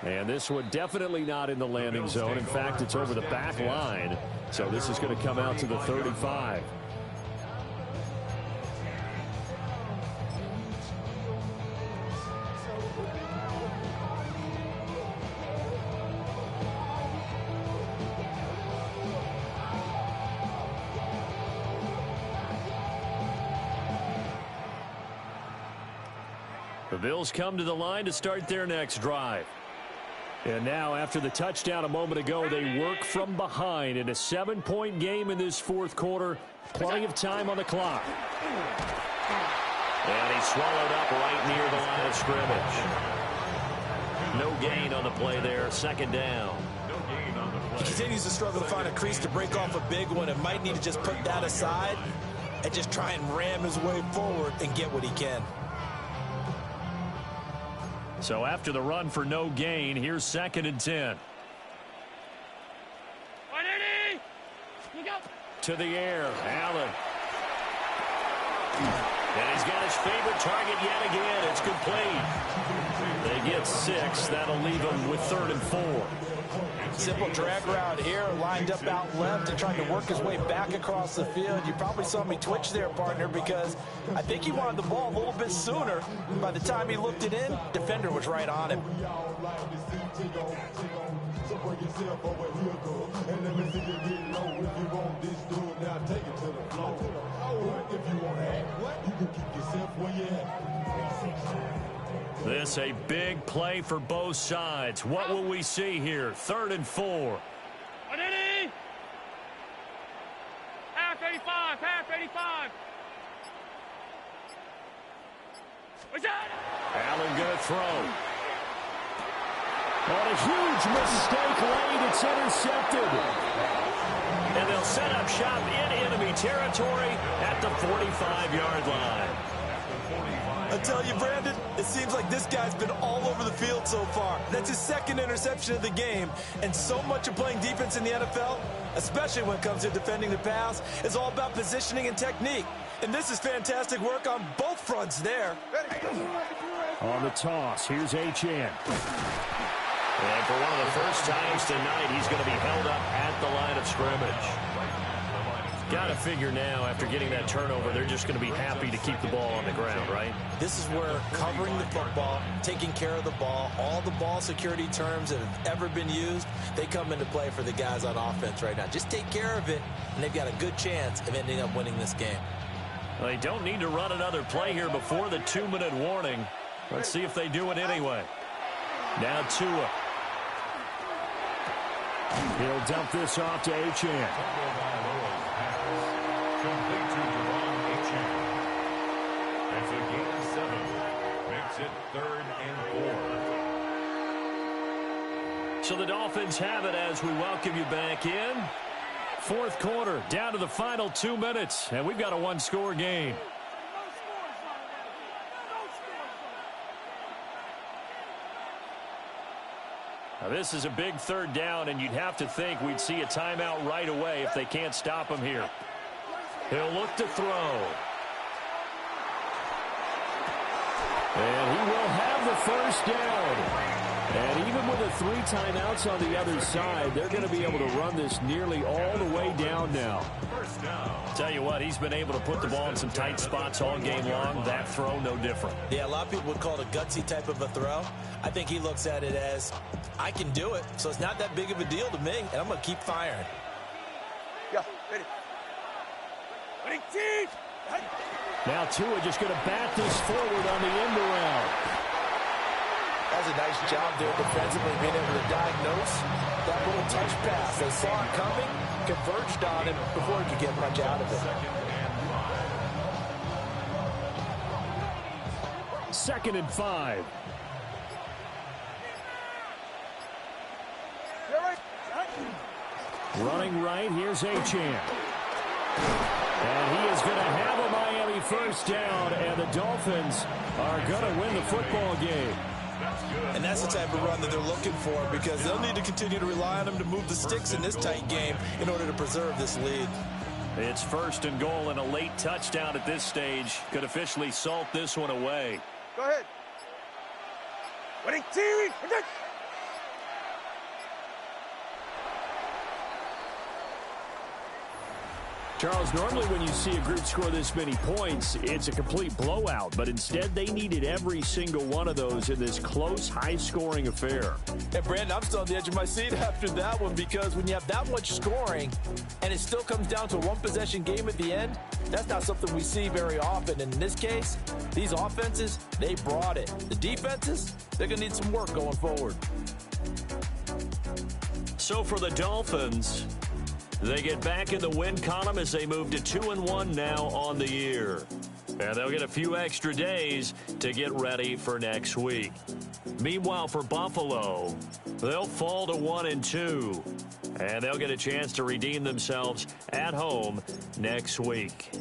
And this one definitely not in the landing zone. In fact, it's over the back line. So this is going to come out to the 35. The Bills come to the line to start their next drive. And now, after the touchdown a moment ago, they work from behind in a 7-point game in this 4th quarter. Plenty of time on the clock. And he's swallowed up right near the line of scrimmage. No gain on the play there. 2nd down. He continues to struggle to find a crease to break off a big one and might need to just put that aside and just try and ram his way forward and get what he can. So after the run for no gain, here's 2nd and 10. To the air, Allen. And he's got his favorite target yet again. It's complete. They get 6. That'll leave them with 3rd and 4. Simple drag route here, lined up out left and trying to work his way back across the field. You probably saw me twitch there, partner, because I think he wanted the ball a little bit sooner. By the time he looked it in, defender was right on him. This a big play for both sides. What will we see here? 3rd and 4. Half 85, half 85. Allen going to throw. On a huge mistake late, it's intercepted. And they'll set up shop in enemy territory at the 45-yard line. I tell you, Brandon, it seems like this guy's been all over the field so far. That's his second interception of the game. And so much of playing defense in the NFL, especially when it comes to defending the pass, is all about positioning and technique. And this is fantastic work on both fronts there. On the toss, here's Achane. And for one of the first times tonight, he's going to be held up at the line of scrimmage. Got to figure now, after getting that turnover, they're just going to be happy to keep the ball on the ground, right? This is where covering the football, taking care of the ball, all the ball security terms that have ever been used, they come into play for the guys on offense right now. Just take care of it, and they've got a good chance of ending up winning this game. Well, they don't need to run another play here before the 2-minute warning. Let's see if they do it anyway. Now Tua. He'll dump this off to Achane. Complete to De'Von Achane. That's a gain of 7. Makes it 3rd and 4. So the Dolphins have it as we welcome you back in. Fourth quarter, down to the final 2 minutes, and we've got a one-score game. Now this is a big 3rd down, and you'd have to think we'd see a timeout right away if they can't stop him here. He'll look to throw. And he will have the first down. And even with the 3 timeouts on the other side, they're going to be able to run this nearly all the way down now. First down. Tell you what, he's been able to put the ball in some tight spots all game long. That throw, no different. Yeah, a lot of people would call it a gutsy type of a throw. I think he looks at it as, I can do it, so it's not that big of a deal to me, and I'm going to keep firing. Yeah, ready. Ready, team! Now Tua just going to bat this forward on the end around. That's a nice job there defensively, being able to diagnose that little touch pass. They saw it coming, converged on him before he could get much out of it. 2nd and 5. Running right, here's Achane. And he is going to have a Miami first down, and the Dolphins are going to win the football game. And that's the type of run that they're looking for, because they'll need to continue to rely on him to move the sticks in this tight game in order to preserve this lead. It's 1st and goal, and a late touchdown at this stage could officially salt this one away. Go ahead. Ready, team! Charles, normally when you see a group score this many points, it's a complete blowout. But instead, they needed every single one of those in this close, high-scoring affair. And, Brandon, I'm still on the edge of my seat after that one, because when you have that much scoring and it still comes down to a one-possession game at the end, that's not something we see very often. And in this case, these offenses, they brought it. The defenses, they're going to need some work going forward. So for the Dolphins, they get back in the win column as they move to 2-1 now on the year. And they'll get a few extra days to get ready for next week. Meanwhile, for Buffalo, they'll fall to 1-2. And they'll get a chance to redeem themselves at home next week.